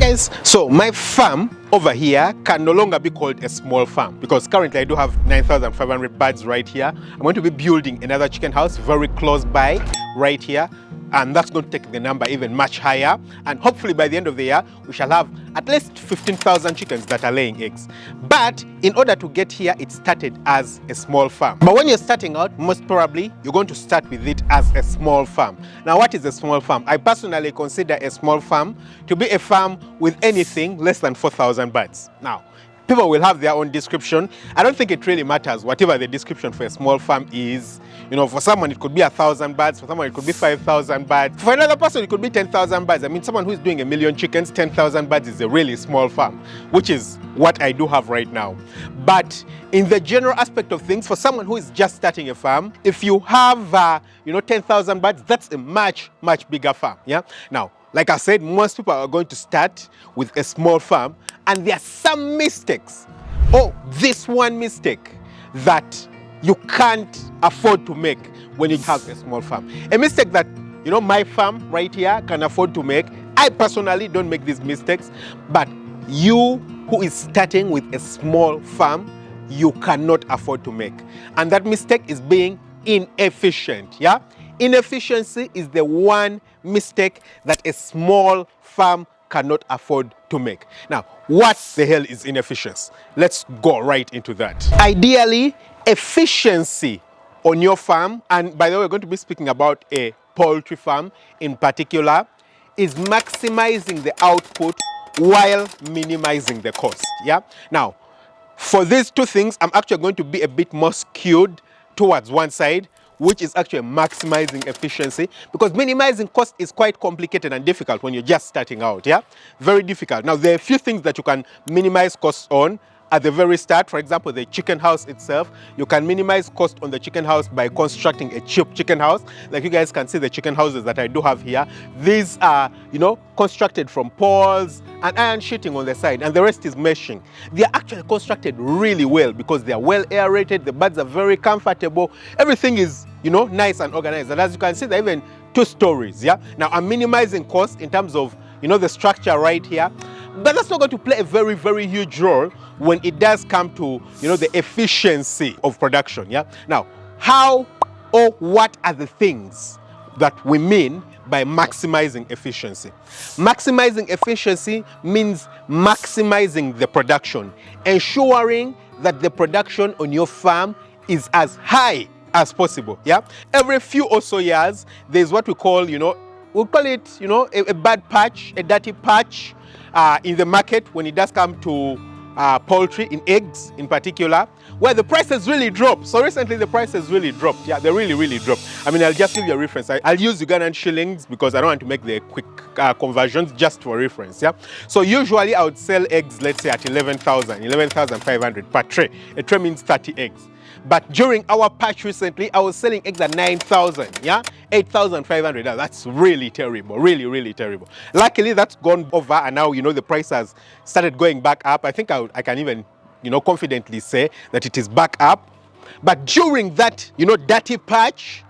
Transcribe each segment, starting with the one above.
Guys, so my farm over here can no longer be called a small farm because currently I do have 9,500 birds right here. I'm going to be building another chicken house very close by right here, and that's going to take the number even much higher, and hopefully by the end of the year we shall have at least 15,000 chickens that are laying eggs. But in order to get here, it started as a small farm. But when you're starting out, most probably you're going to start with it as a small farm. Now, what is a small farm? I personally consider a small farm to be a farm with anything less than 4,000 birds. Now, people will have their own description. I don't think it really matters whatever the description for a small farm is. You know, for someone it could be 1,000 birds, for someone it could be 5,000 birds. For another person it could be 10,000 birds. I mean, someone who is doing 1 million chickens, 10,000 birds is a really small farm, which is what I do have right now. But in the general aspect of things, for someone who is just starting a farm, if you have, 10,000 birds, that's a much, much bigger farm, yeah? Now, like I said, most people are going to start with a small farm, and there are some mistakes. Oh, this one mistake that you can't afford to make when you have a small farm. A mistake that, my farm right here can afford to make. I personally don't make these mistakes, but you who is starting with a small farm, you cannot afford to make. And that mistake is being inefficient, yeah? Inefficiency is the one mistake that a small farm cannot afford to make. Now, what the hell is inefficiency? Let's go right into that. Ideally, efficiency on your farm, and by the way, we're going to be speaking about a poultry farm in particular, is maximizing the output while minimizing the cost, yeah? Now, for these two things, I'm actually going to be a bit more skewed towards one side, which is actually maximizing efficiency, because minimizing cost is quite complicated and difficult when you're just starting out, yeah? Very difficult. Now, there are a few things that you can minimize costs on at the very start. For example, the chicken house itself, you can minimize cost on the chicken house by constructing a cheap chicken house. Like you guys can see the chicken houses that I do have here. These are, constructed from poles and iron sheeting on the side, and the rest is meshing. They are actually constructed really well because they are well aerated, the birds are very comfortable, everything is, nice and organized. And as you can see, they're even 2 stories, yeah? Now, I'm minimizing cost in terms of, the structure right here, but that's not going to play a very, very huge role when it does come to, the efficiency of production, yeah? Now, how or what are the things that we mean by maximizing efficiency? Maximizing efficiency means maximizing the production, ensuring that the production on your farm is as high as possible, yeah? Every few or so years, there's what we call, we'll call it, a bad patch, a dirty patch in the market when it does come to poultry, in eggs in particular, where the prices really drop. So recently the prices really dropped. Yeah, they really, really dropped. I mean, I'll just give you a reference. I'll use Ugandan shillings because I don't want to make the quick conversions, just for reference. Yeah. So usually I would sell eggs, let's say at 11,500 per tray. A tray means 30 eggs. But during our patch recently, I was selling eggs at 9,000, yeah? 8,500. That's really terrible, really, really terrible. Luckily, that's gone over, and now, the price has started going back up. I think I can even, confidently say that it is back up. But during that, dirty patch,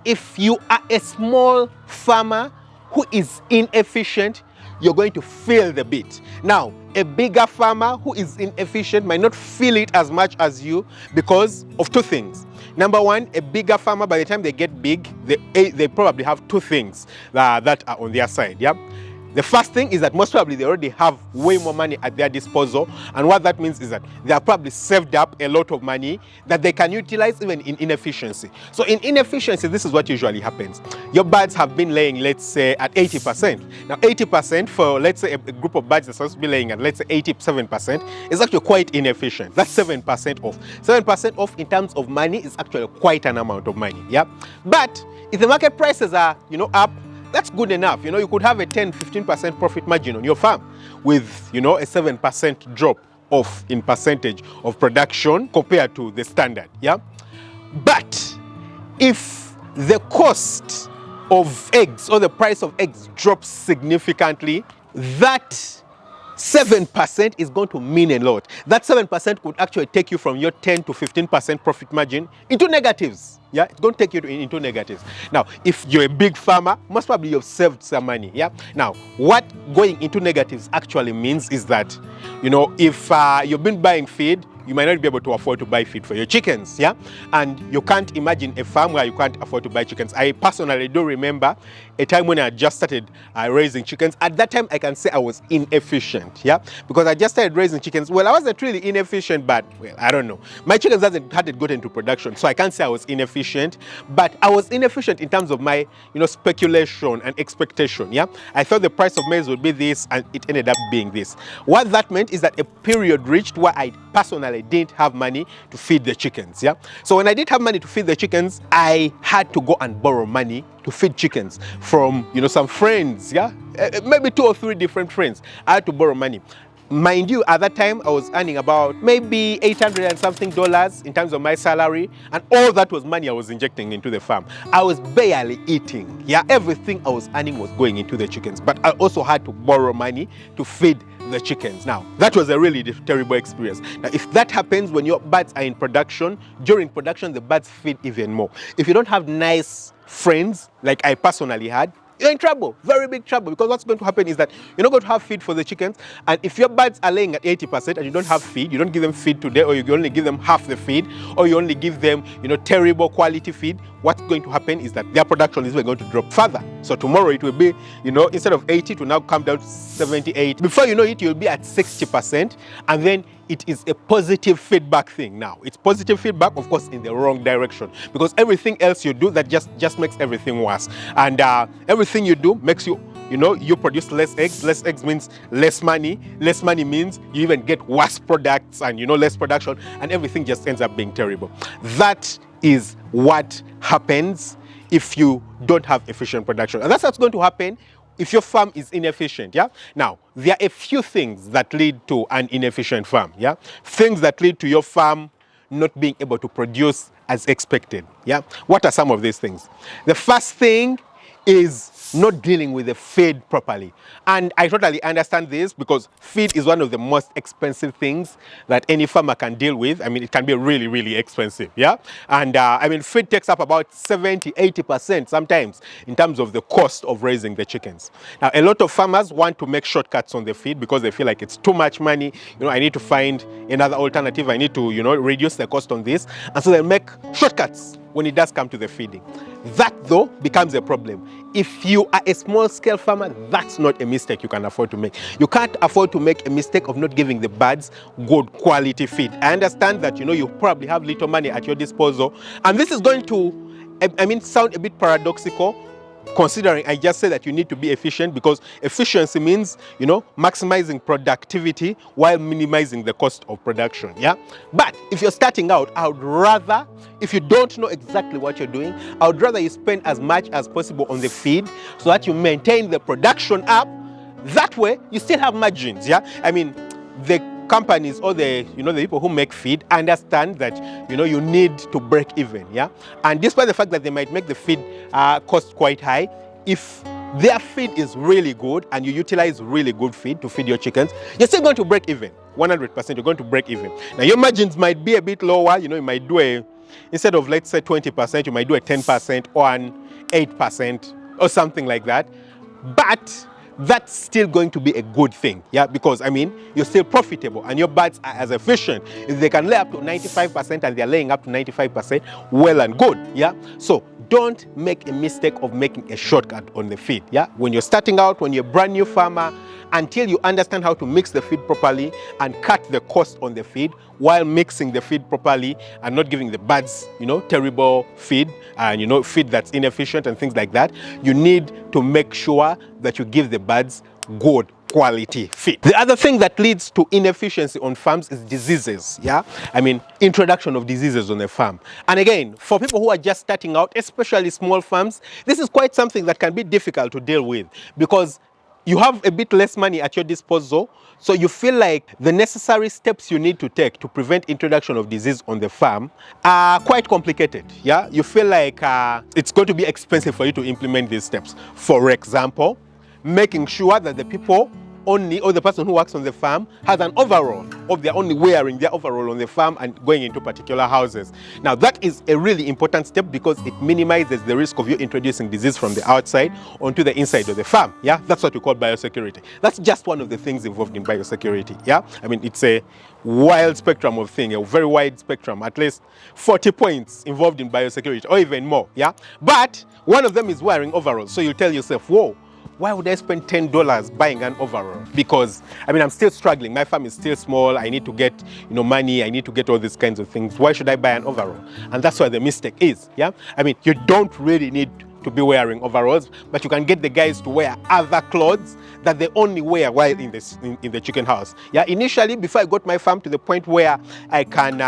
if you are a small farmer who is inefficient, you're going to feel the beat. Now, a bigger farmer who is inefficient might not feel it as much as you because of 2 things. Number one, a bigger farmer, by the time they get big, they probably have 2 things that are on their side, yeah? The first thing is that most probably they already have way more money at their disposal, and what that means is that they have probably saved up a lot of money that they can utilize even in inefficiency. So in inefficiency, this is what usually happens. Your birds have been laying, let's say, at 80%. Now 80% for, let's say, a group of birds that's supposed to be laying at, let's say, 87% is actually quite inefficient. That's 7% off. 7% off in terms of money is actually quite an amount of money, yeah? But if the market prices are, up, that's good enough. You could have a 10-15% profit margin on your farm with, a 7% drop off in percentage of production compared to the standard, yeah? But if the cost of eggs or the price of eggs drops significantly, that 7% is going to mean a lot. That 7% could actually take you from your 10 to 15% profit margin into negatives. Yeah, it's going to take you into negatives. Now, if you're a big farmer, most probably you've saved some money. Yeah. Now, what going into negatives actually means is that, you know, if you've been buying feed, you might not be able to afford to buy feed for your chickens, yeah? And you can't imagine a farm where you can't afford to buy chickens. I personally do remember a time when I just started raising chickens. At that time, I can say I was inefficient, yeah? Because I just started raising chickens. Well, I wasn't really inefficient, but, well, I don't know. My chickens hadn't gotten into production, so I can't say I was inefficient, but I was inefficient in terms of my, you know, speculation and expectation, yeah? I thought the price of maize would be this, and it ended up being this. What that meant is that a period reached where I personally didn't have money to feed the chickens, yeah? So when I didn't have money to feed the chickens, I had to go and borrow money to feed chickens from, you know, some friends, yeah? Maybe 2 or 3 different friends. I had to borrow money. Mind you, at that time, I was earning about maybe $800 and something in terms of my salary, and all that was money I was injecting into the farm. I was barely eating, yeah? Everything I was earning was going into the chickens, but I also had to borrow money to feed the chickens. Now, that was a really terrible experience. Now, if that happens when your birds are in production, during production, the birds feed even more. If you don't have nice friends, like I personally had, you're in trouble, very big trouble, because what's going to happen is that you're not going to have feed for the chickens, and if your birds are laying at 80% and you don't have feed, you don't give them feed today, or you only give them half the feed, or you only give them, you know, terrible quality feed, what's going to happen is that their production is going to drop further. So tomorrow it will be, you know, instead of 80 to now come down to 78. Before you know it, you'll be at 60%, and then it is a positive feedback thing now. It's positive feedback, of course, in the wrong direction, because everything else you do, that just makes everything worse. And everything you do makes you, you know, you produce less eggs. Less eggs means less money. Less money means you even get worse products and, you know, less production, and everything just ends up being terrible. That is what happens if you don't have efficient production. And that's what's going to happen if your farm is inefficient, yeah? Now, there are a few things that lead to an inefficient farm, yeah? Things that lead to your farm not being able to produce as expected, yeah? What are some of these things? The first thing is not dealing with the feed properly. And I totally understand this, because feed is one of the most expensive things that any farmer can deal with. I mean, it can be really, really expensive, yeah? And I mean, feed takes up about 70–80% sometimes in terms of the cost of raising the chickens. Now, a lot of farmers want to make shortcuts on the feed because they feel like it's too much money. You know, I need to find another alternative. I need to, you know, reduce the cost on this. And so they make shortcuts when it does come to the feeding. That, though, becomes a problem. If you are a small-scale farmer, that's not a mistake you can afford to make. You can't afford to make a mistake of not giving the birds good quality feed. I understand that, you know, you probably have little money at your disposal, and this is going to, I mean, sound a bit paradoxical, considering I just said that you need to be efficient, because efficiency means, you know, maximizing productivity while minimizing the cost of production, yeah? But if you're starting out, I would rather, if you don't know exactly what you're doing, I would rather you spend as much as possible on the feed so that you maintain the production up. That way, you still have margins, yeah? I mean, the companies or the, you know, the people who make feed understand that, you know, you need to break even, yeah? And despite the fact that they might make the feed cost quite high, if their feed is really good and you utilize really good feed to feed your chickens, you're still going to break even. 100% you're going to break even. Now, your margins might be a bit lower. You know, you might do a, instead of, let's say, 20%, you might do a 10% or an 8% or something like that. But that's still going to be a good thing, yeah? Because, I mean, you're still profitable and your birds are as efficient. If they can lay up to 95% and they're laying up to 95%, well and good, yeah? So don't make a mistake of making a shortcut on the feed, yeah? When you're starting out, when you're a brand new farmer, until you understand how to mix the feed properly and cut the cost on the feed while mixing the feed properly and not giving the birds, you know, terrible feed and, you know, feed that's inefficient and things like that, you need to make sure that you give the birds good quality feed. The other thing that leads to inefficiency on farms is diseases, yeah? I mean, introduction of diseases on a farm. And again, for people who are just starting out, especially small farms, this is quite something that can be difficult to deal with, because you have a bit less money at your disposal, so you feel like the necessary steps you need to take to prevent introduction of disease on the farm are quite complicated, yeah? You feel like it's going to be expensive for you to implement these steps. For example, making sure that the people only, or the person who works on the farm, has an overall, or they're only wearing their overall on the farm and going into particular houses. Now that is a really important step because it minimizes the risk of you introducing disease from the outside onto the inside of the farm. Yeah, that's what we call biosecurity. That's just one of the things involved in biosecurity. Yeah, I mean, it's a wild spectrum of thing, a very wide spectrum, at least 40 points involved in biosecurity, or even more. Yeah, but one of them is wearing overalls. So you tell yourself, whoa, why would I spend $10 buying an overall? Because, I mean, I'm still struggling. My farm is still small. I need to get, money. I need to get all these kinds of things. Why should I buy an overall? And that's where the mistake is, yeah? I mean, you don't really need to be wearing overalls, but you can get the guys to wear other clothes that they only wear while in the chicken house. Yeah, initially, before I got my farm to the point where I can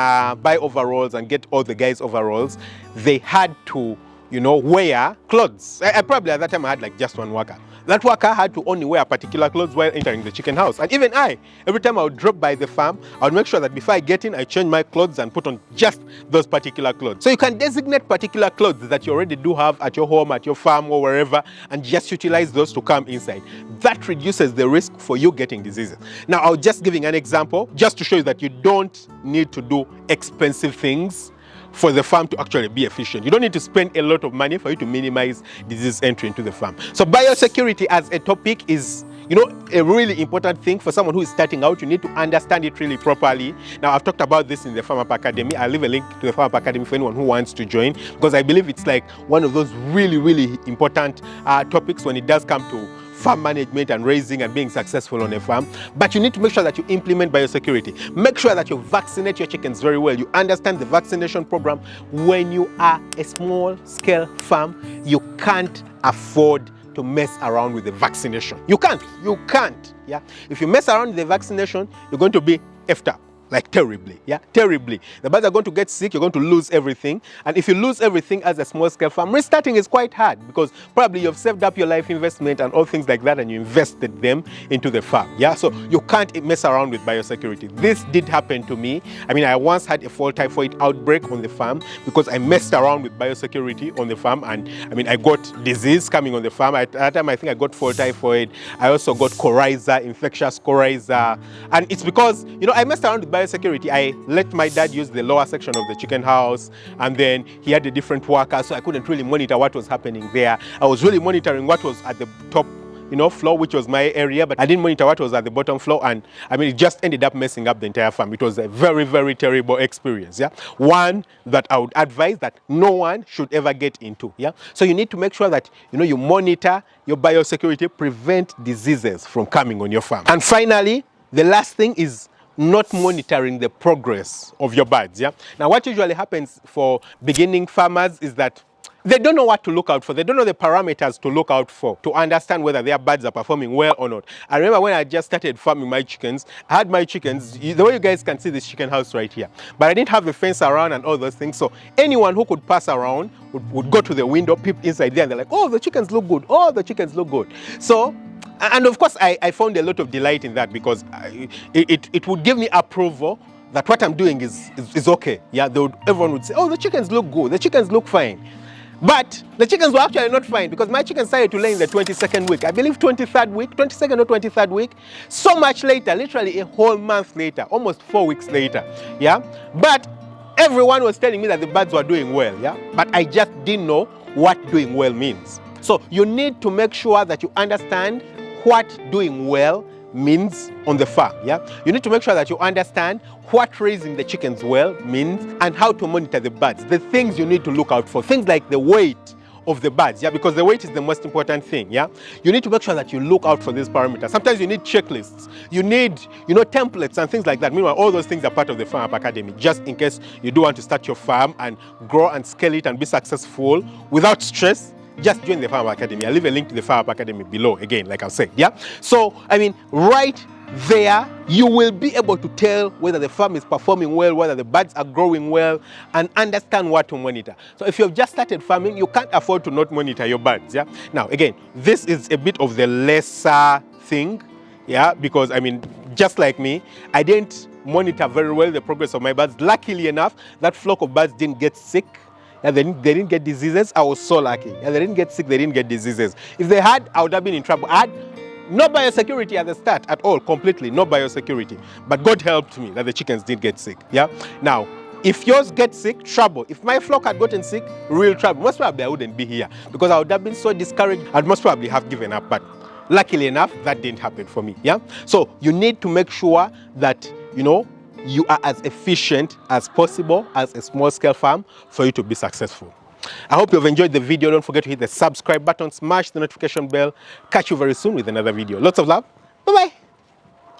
buy overalls and get all the guys overalls, they had to, wear clothes. I probably at that time I had like just one worker. That worker had to only wear particular clothes while entering the chicken house. And even every time I would drop by the farm, I would make sure that before I get in, I change my clothes and put on just those particular clothes. So you can designate particular clothes that you already do have at your home, at your farm, or wherever, and just utilize those to come inside. That reduces the risk for you getting diseases. Now, I'll just giving an example, just to show you that you don't need to do expensive things for the farm to actually be efficient. You don't need to spend a lot of money for you to minimize disease entry into the farm. So biosecurity as a topic is, a really important thing for someone who is starting out. You need to understand it really properly. Now, I've talked about this in the Farm Up Academy. I'll leave a link to the Farm Up Academy for anyone who wants to join, because I believe it's like one of those really, really important topics when it does come to farm management and raising and being successful on a farm. But you need to make sure that you implement biosecurity. Make sure that you vaccinate your chickens very well. You understand the vaccination program. When you are a small scale farm, you can't afford to mess around with the vaccination. You can't, yeah? If you mess around with the vaccination, you're going to be effed up. Like terribly, yeah, terribly. The birds are going to get sick, you're going to lose everything. And if you lose everything as a small scale farm, restarting is quite hard because probably you've saved up your life investment and all things like that and you invested them into the farm, yeah? So you can't mess around with biosecurity. This did happen to me. I mean, I once had a fall typhoid outbreak on the farm because I messed around with biosecurity on the farm, and I mean, I got disease coming on the farm. At that time, I think I got fall typhoid. I also got coryza, infectious coryza. And it's because, I messed around with biosecurity. I let my dad use the lower section of the chicken house, and then he had a different worker, so I couldn't really monitor what was happening there. I was really monitoring what was at the top floor, which was my area, but I didn't monitor what was at the bottom floor, and I mean, it just ended up messing up the entire farm. It was a very, very terrible experience, yeah? One that I would advise that no one should ever get into, yeah? So you need to make sure that, you monitor your biosecurity, prevent diseases from coming on your farm. And finally, the last thing is not monitoring the progress of your birds, yeah? Now, what usually happens for beginning farmers is that they don't know what to look out for. They don't know the parameters to look out for to understand whether their birds are performing well or not. I remember when I just started farming my chickens, I had my chickens, the way you guys can see this chicken house right here, but I didn't have the fence around and all those things. So anyone who could pass around would go to the window, peep inside there, and they're like, oh, the chickens look good. Oh, the chickens look good. So, and of course, I found a lot of delight in that because it would give me approval that what I'm doing is okay. Yeah, everyone would say, oh, the chickens look good. The chickens look fine. But the chickens were actually not fine because my chickens started to lay in the 22nd week. I believe 23rd week, 22nd or 23rd week. So much later, literally a whole month later, almost 4 weeks later. Yeah. But everyone was telling me that the birds were doing well. Yeah. But I just didn't know what doing well means. So you need to make sure that you understand what doing well means on the farm, yeah? You need to make sure that you understand what raising the chickens well means and how to monitor the birds. The things you need to look out for, things like the weight of the birds, yeah? Because the weight is the most important thing, yeah? You need to make sure that you look out for these parameters. Sometimes you need checklists. You need, templates and things like that. Meanwhile, all those things are part of the Farm Up Academy, just in case you do want to start your farm and grow and scale it and be successful without stress. Just join the Farm Up Academy. I'll leave a link to the Farm Up Academy below, again, like I've said, yeah? So, I mean, right there, you will be able to tell whether the farm is performing well, whether the birds are growing well, and understand what to monitor. So if you've just started farming, you can't afford to not monitor your birds, yeah? Now, again, this is a bit of the lesser thing, yeah? Because, I mean, just like me, I didn't monitor very well the progress of my birds. Luckily enough, that flock of birds didn't get sick. Yeah, they didn't get diseases. I was so lucky. Yeah, they didn't get sick, they didn't get diseases. If they had, I would have been in trouble. I had No biosecurity at the start at all, completely, no biosecurity. But God helped me that the chickens didn't get sick, yeah? Now, if yours get sick, trouble. If my flock had gotten sick, real trouble. Most probably I wouldn't be here because I would have been so discouraged. I'd most probably have given up, but luckily enough, that didn't happen for me, yeah? So you need to make sure that, you know, you are as efficient as possible as a small-scale farm for you to be successful. I hope you've enjoyed the video. Don't forget to hit the subscribe button, smash the notification bell. Catch you very soon with another video. Lots of love. Bye-bye.